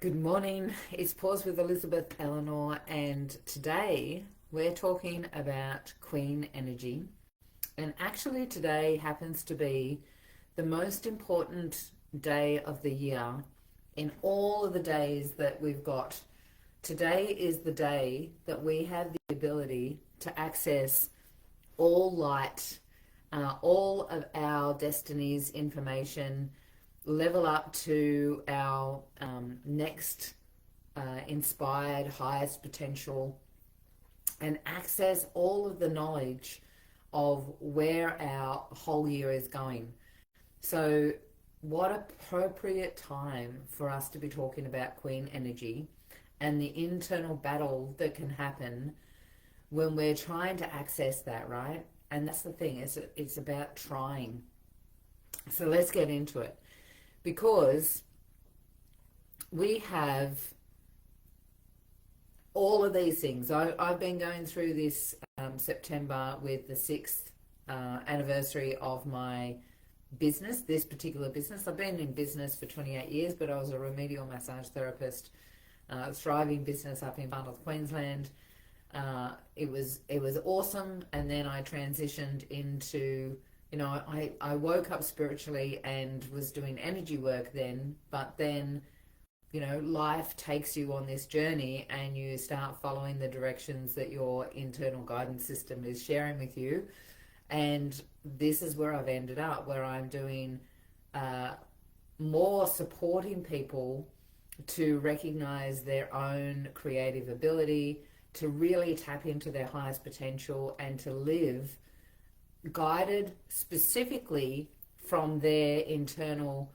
Good morning. It's Pause with Elizabeth Elenor, and today we're talking about Queen energy. And actually, today happens to be the most important day of the year in all of the days that we've got. Today is the day that we have the ability to access all light, all of our destiny's information, level up to our next inspired, highest potential, and access all of the knowledge of where our whole year is going. So, what appropriate time for us to be talking about Queen energy and the internal battle that can happen when we're trying to access that, right? And that's the thing, it's about trying. So, let's get into it. Because we have all of these things. I've been going through this September with the 6th anniversary of my business, this particular business. I've been in business for 28 years, but I was a remedial massage therapist, thriving business up in Far North Queensland. It was awesome, and then I transitioned into, I woke up spiritually and was doing energy work then, but then, life takes you on this journey and you start following the directions that your internal guidance system is sharing with you. And this is where I've ended up, where I'm doing more supporting people to recognize their own creative ability, to really tap into their highest potential and to live guided specifically from their internal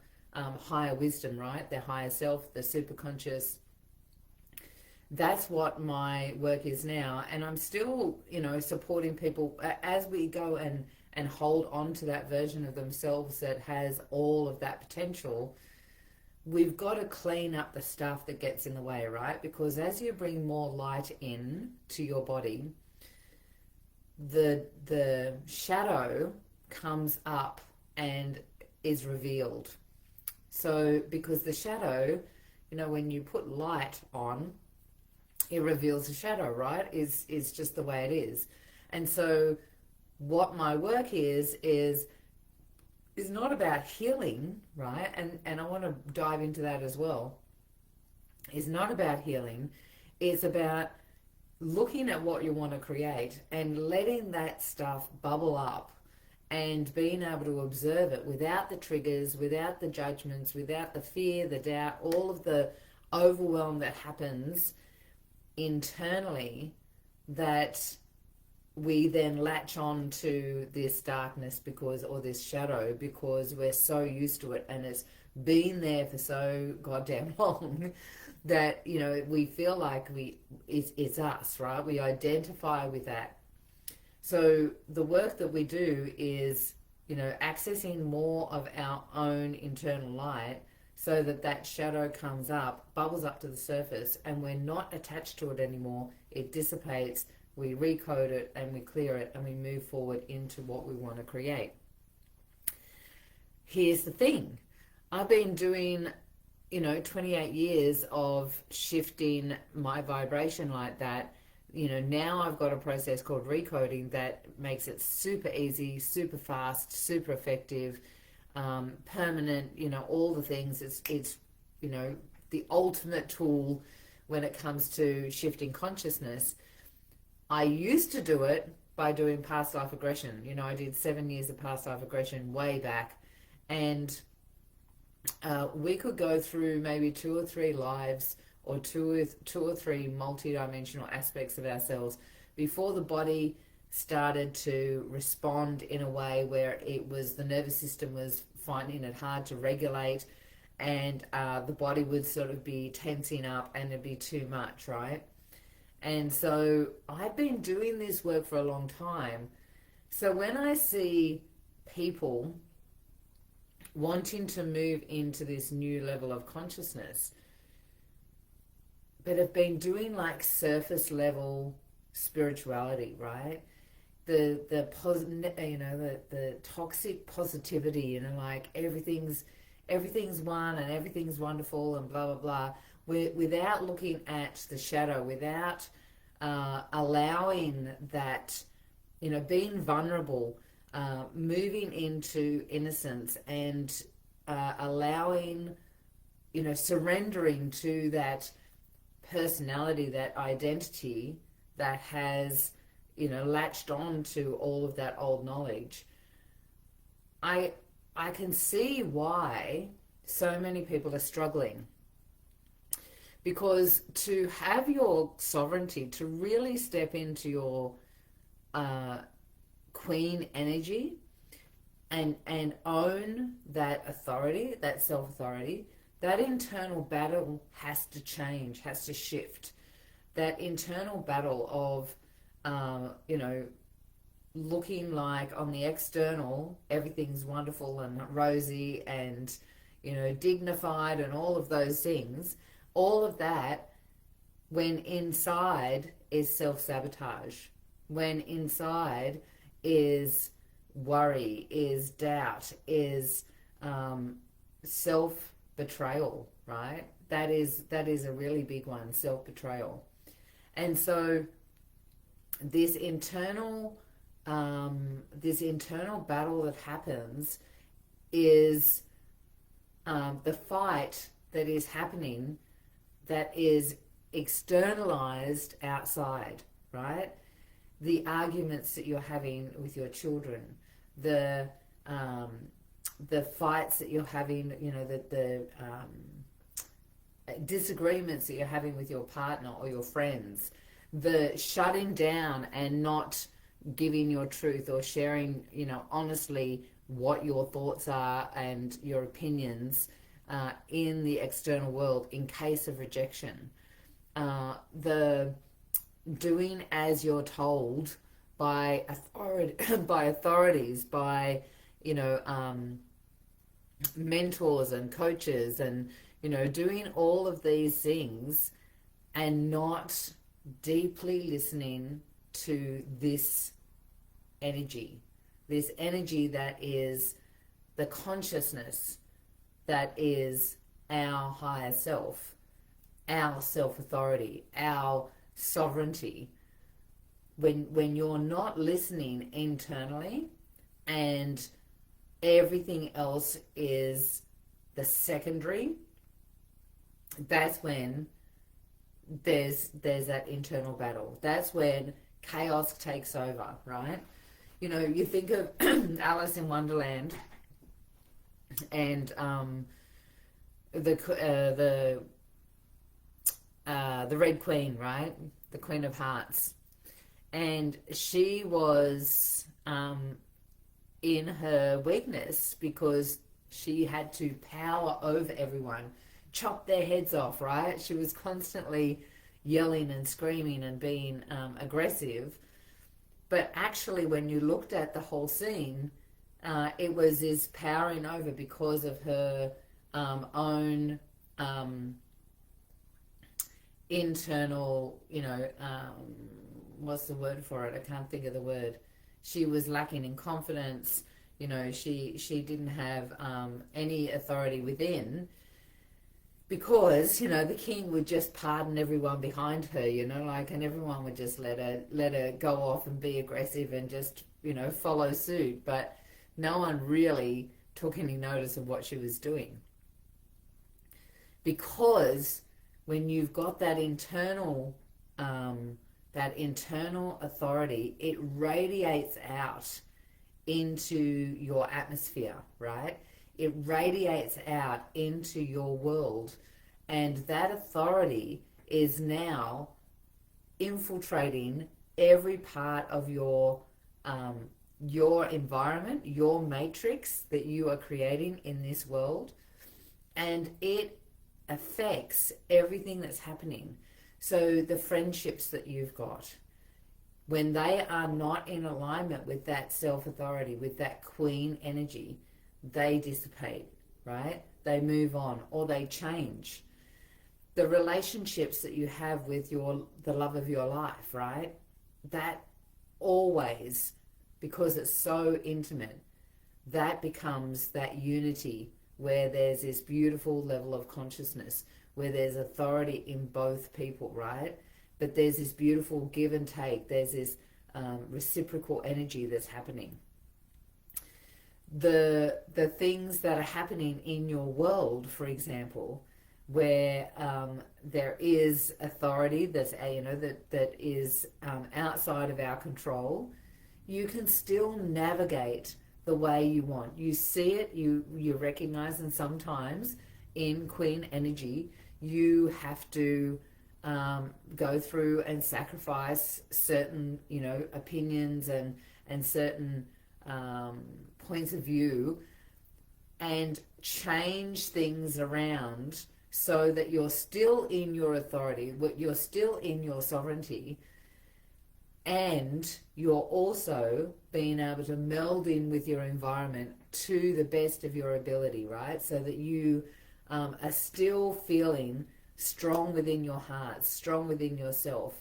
higher wisdom, right? Their higher self, the superconscious. That's what my work is now. And I'm still, supporting people as we go and hold on to that version of themselves that has all of that potential. We've got to clean up the stuff that gets in the way, right? Because as you bring more light in to your body, the shadow comes up and is revealed. So because the shadow, when you put light on, it reveals the shadow, right? Is just the way it is. And so what my work is not about healing, right? And I want to dive into that as well. It's not about healing. It's about looking at what you want to create and letting that stuff bubble up and being able to observe it without the triggers, without the judgments, without the fear, the doubt, all of the overwhelm that happens internally, that we then latch on to this darkness or this shadow because we're so used to it and it's been there for so goddamn long that we feel like it's us, right? We identify with that. So the work that we do is accessing more of our own internal light so that shadow comes up, bubbles up to the surface, and we're not attached to it anymore. It dissipates, we recode it and we clear it and we move forward into what we want to create. Here's the thing. I've been doing 28 years of shifting my vibration like that. Now I've got a process called recoding that makes it super easy, super fast, super effective, permanent, all the things. It's the ultimate tool when it comes to shifting consciousness. I used to do it by doing past life regression. I did 7 years of past life regression way back, and we could go through maybe 2 or 3 lives or two or three multi-dimensional aspects of ourselves before the body started to respond in a way where the nervous system was finding it hard to regulate, and the body would sort of be tensing up and it'd be too much, right? And so I've been doing this work for a long time. So when I see people wanting to move into this new level of consciousness, but have been doing like surface level spirituality, right? The toxic positivity, like everything's one and everything's wonderful and blah blah blah. without looking at the shadow, without allowing that, being vulnerable, moving into innocence, and allowing, surrendering to that personality, that identity that has, latched on to all of that old knowledge. I can see why so many people are struggling, because to have your sovereignty, to really step into your queen energy and own that authority, that self-authority, that internal battle has to change, has to shift. That internal battle of, looking like on the external, everything's wonderful and rosy and, dignified and all of those things, all of that, when inside is self-sabotage, when inside is worry, is doubt, is self-betrayal, right? That is a really big one, self-betrayal. And so this internal battle that happens is the fight that is happening, that is externalized outside, right? The arguments that you're having with your children, the fights that you're having, the disagreements that you're having with your partner or your friends, the shutting down and not giving your truth or sharing, honestly what your thoughts are and your opinions in the external world in case of rejection. The doing as you're told by authorities, by mentors and coaches, and doing all of these things and not deeply listening to this energy that is the consciousness, that is our higher self, our self-authority, our sovereignty. When you're not listening internally and everything else is the secondary, that's when there's that internal battle. That's when chaos takes over, right? You think of Alice in Wonderland and the Red Queen, right? The Queen of Hearts. And she was in her weakness because she had to power over everyone, chop their heads off, right? She was constantly yelling and screaming and being aggressive. But actually, when you looked at the whole scene, it was this powering over because of her own internal, what's the word for it? I can't think of the word. She was lacking in confidence. She didn't have any authority within, because the king would just pardon everyone behind her, and everyone would just let her go off and be aggressive and just follow suit, but no one really took any notice of what she was doing, because when you've got that internal authority, it radiates out into your atmosphere, right? It radiates out into your world, and that authority is now infiltrating every part of your environment, your matrix that you are creating in this world, and it affects everything that's happening. So the friendships that you've got, when they are not in alignment with that self-authority, with that queen energy, they dissipate, right? They move on, or they change. The relationships that you have with the love of your life, right? That always, because it's so intimate, that becomes that unity where there's this beautiful level of consciousness where there's authority in both people, right? But there's this beautiful give and take. There's this reciprocal energy that's happening. The things that are happening in your world, for example, where there is authority that's that is outside of our control, you can still navigate the way you want. You see it, you recognize, and sometimes in Queen energy, you have to go through and sacrifice certain, opinions and certain points of view, and change things around so that you're still in your authority, you're still in your sovereignty, and you're also being able to meld in with your environment to the best of your ability, right? So that you are still feeling strong within your heart, strong within yourself,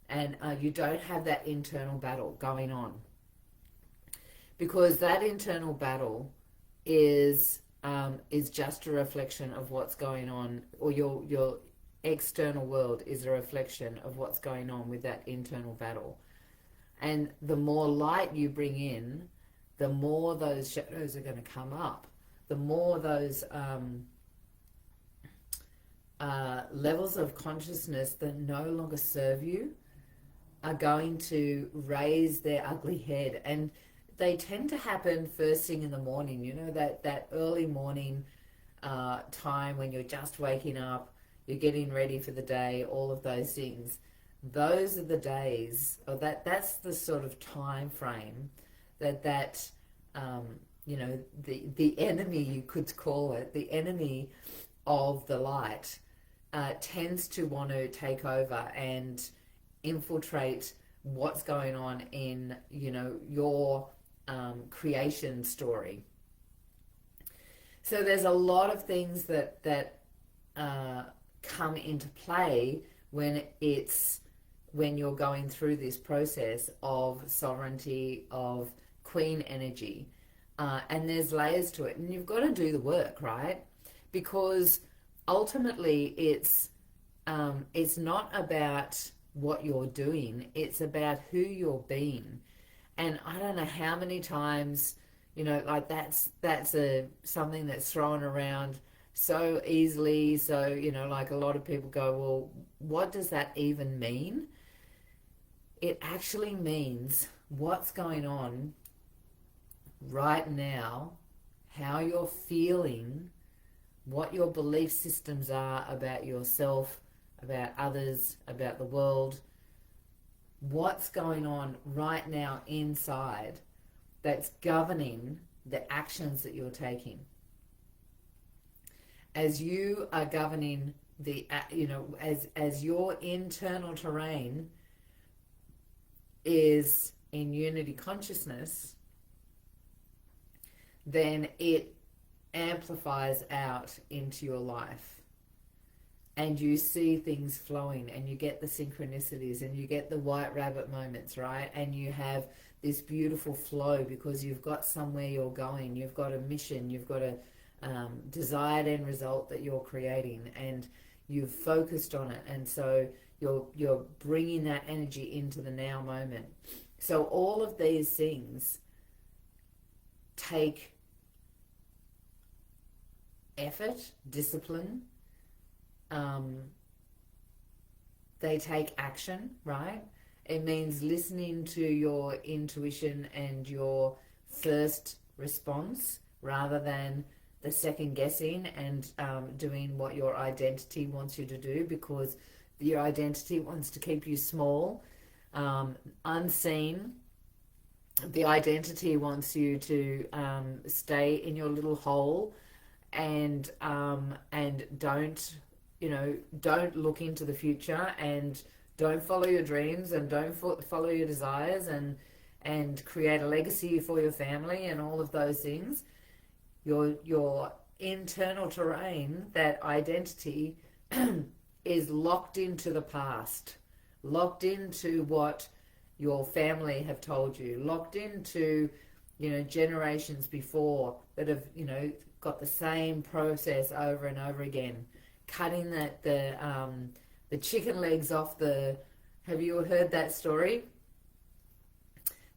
and you don't have that internal battle going on. Because that internal battle is just a reflection of what's going on, or your external world is a reflection of what's going on with that internal battle. And the more light you bring in, the more those shadows are going to come up, the more those levels of consciousness that no longer serve you are going to raise their ugly head. And they tend to happen first thing in the morning, that early morning time when you're just waking up, you're getting ready for the day, all of those things. Those are the days, or that's the sort of time frame that the enemy, you could call it, the enemy of the light tends to want to take over and infiltrate what's going on in, your creation story. So there's a lot of things that come into play when you're going through this process of sovereignty, of Queen energy, and there's layers to it, and you've got to do the work, right? Because ultimately it's not about what you're doing, it's about who you're being. And I don't know how many times, that's something that's thrown around so easily. So, a lot of people go, well, what does that even mean? It actually means what's going on right now, how you're feeling, what your belief systems are about yourself, about others, about the world. What's going on right now inside that's governing the actions that you're taking. As you are governing as your internal terrain is in unity consciousness, then it amplifies out into your life. And you see things flowing, and you get the synchronicities, and you get the white rabbit moments, right? And you have this beautiful flow because you've got somewhere you're going, you've got a mission, you've got a desired end result that you're creating, and you've focused on it. And so you're bringing that energy into the now moment. So all of these things take effort, discipline. They take action, right? It means listening to your intuition and your first response rather than the second guessing and doing what your identity wants you to do, because your identity wants to keep you small, unseen. The identity wants you to stay in your little hole and don't look into the future, and don't follow your dreams, and don't follow your desires, and create a legacy for your family and all of those things. Your internal terrain, that identity, is locked into the past, locked into what your family have told you, locked into generations before that have got the same process over and over again, cutting the chicken legs off the. Have you heard that story?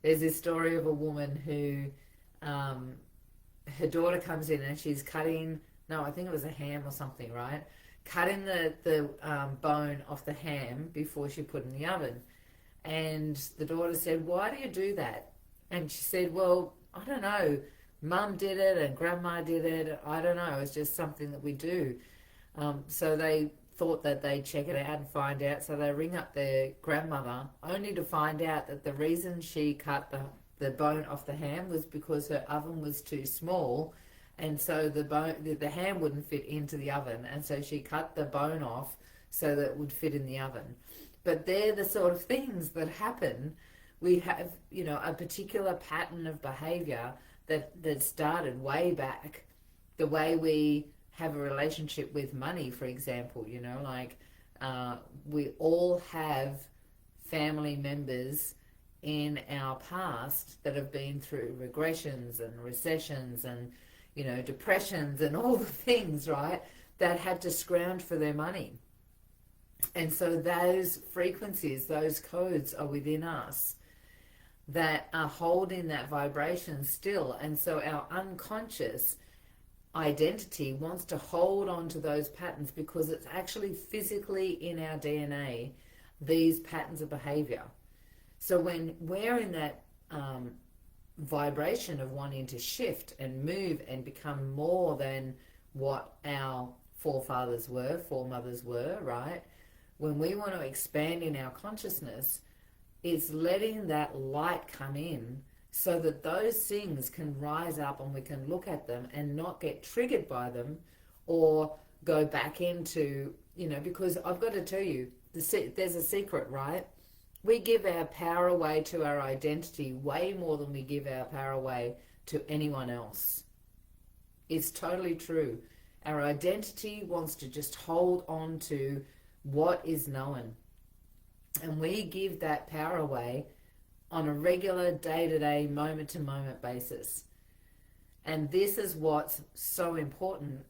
There's this story of a woman who, her daughter comes in and she's cutting. No, I think it was a ham or something, right? Cutting the bone off the ham before she put it in the oven. And the daughter said, "Why do you do that?" And she said, "Well, I don't know. Mum did it and Grandma did it. I don't know. It's just something that we do." So they thought that they'd check it out and find out. So they ring up their grandmother, only to find out that the reason she cut the bone off the ham was because her oven was too small, and so the ham wouldn't fit into the oven, and so she cut the bone off so that it would fit in the oven. But they're the sort of things that happen. We have, a particular pattern of behavior that started way back. The way we have a relationship with money, for example, we all have family members in our past that have been through regressions and recessions and, depressions and all the things, right, that had to scrounge for their money. And so those frequencies, those codes are within us that are holding that vibration still. And so our unconscious identity wants to hold on to those patterns because it's actually physically in our DNA, these patterns of behavior. So when we're in that vibration of wanting to shift and move and become more than what our forefathers were, foremothers were, right? When we want to expand in our consciousness, it's letting that light come in so that those things can rise up and we can look at them and not get triggered by them or go back into, because I've got to tell you, there's a secret, right? We give our power away to our identity way more than we give our power away to anyone else. It's totally true. Our identity wants to just hold on to what is known. And we give that power away on a regular, day-to-day, moment-to-moment basis. And this is what's so important.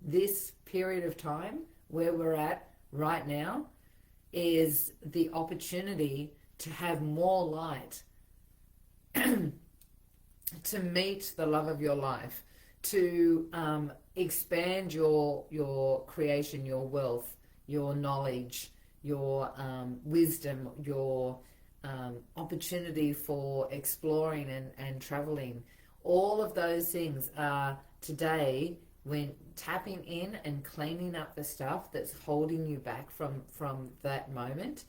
This period of time where we're at right now is the opportunity to have more light, to meet the love of your life, to expand your creation, your wealth, your knowledge, your wisdom, your opportunity for exploring and traveling. All of those things are today, when tapping in and cleaning up the stuff that's holding you back from that moment,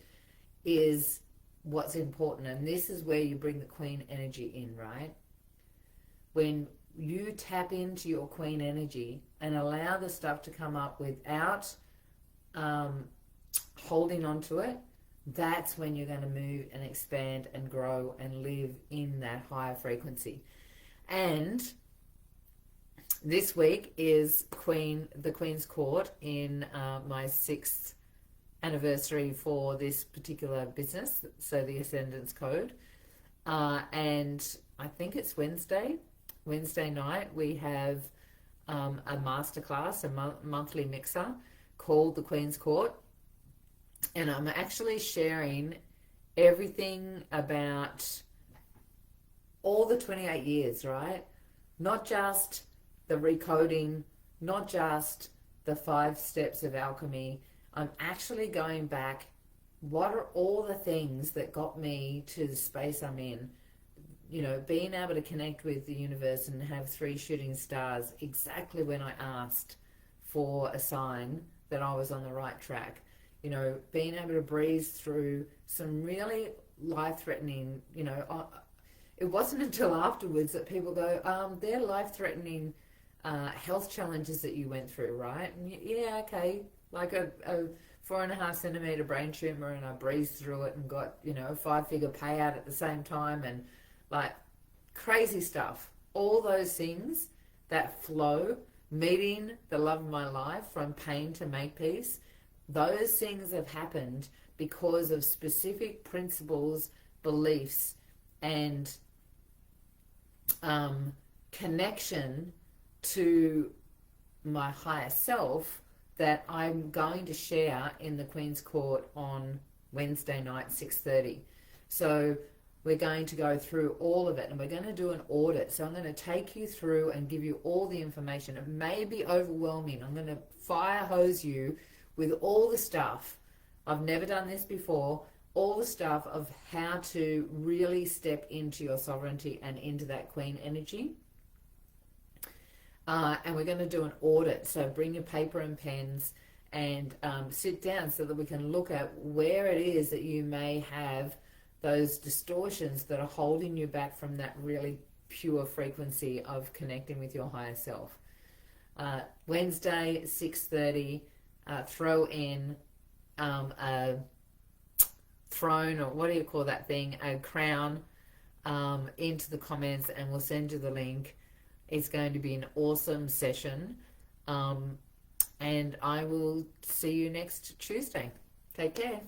is what's important. And this is where you bring the Queen energy in, right? When you tap into your Queen energy and allow the stuff to come up without holding on to it, that's when you're going to move and expand and grow and live in that higher frequency. And this week is the Queen's Court in my 6th anniversary for this particular business, so the Ascendance Code. And I think it's Wednesday night, we have a masterclass, a monthly mixer called the Queen's Court. And I'm actually sharing everything about all the 28 years, right? Not just the recoding, not just the 5 steps of alchemy. I'm actually going back, what are all the things that got me to the space I'm in? Being able to connect with the universe and have 3 shooting stars exactly when I asked for a sign that I was on the right track. Being able to breeze through some really life-threatening, it wasn't until afterwards that people go, they're life-threatening health challenges that you went through, right? And yeah, okay, like a 4.5 centimeter brain tumor, and I breezed through it and got, a 5-figure payout at the same time, and like crazy stuff. All those things that flow, meeting the love of my life from pain to make peace, those things have happened because of specific principles, beliefs, and connection to my higher self that I'm going to share in the Queen's Court on Wednesday night, 6:30. So we're going to go through all of it, and we're going to do an audit. So I'm going to take you through and give you all the information. It may be overwhelming. I'm going to fire hose you with all the stuff. I've never done this before. All the stuff of how to really step into your sovereignty and into that Queen energy. And we're going to do an audit. So bring your paper and pens and sit down so that we can look at where it is that you may have those distortions that are holding you back from that really pure frequency of connecting with your higher self. Wednesday, 6:30, throw in a throne, or what do you call that thing, a crown, into the comments, and we'll send you the link. It's going to be an awesome session, and I will see you next Tuesday. Take care.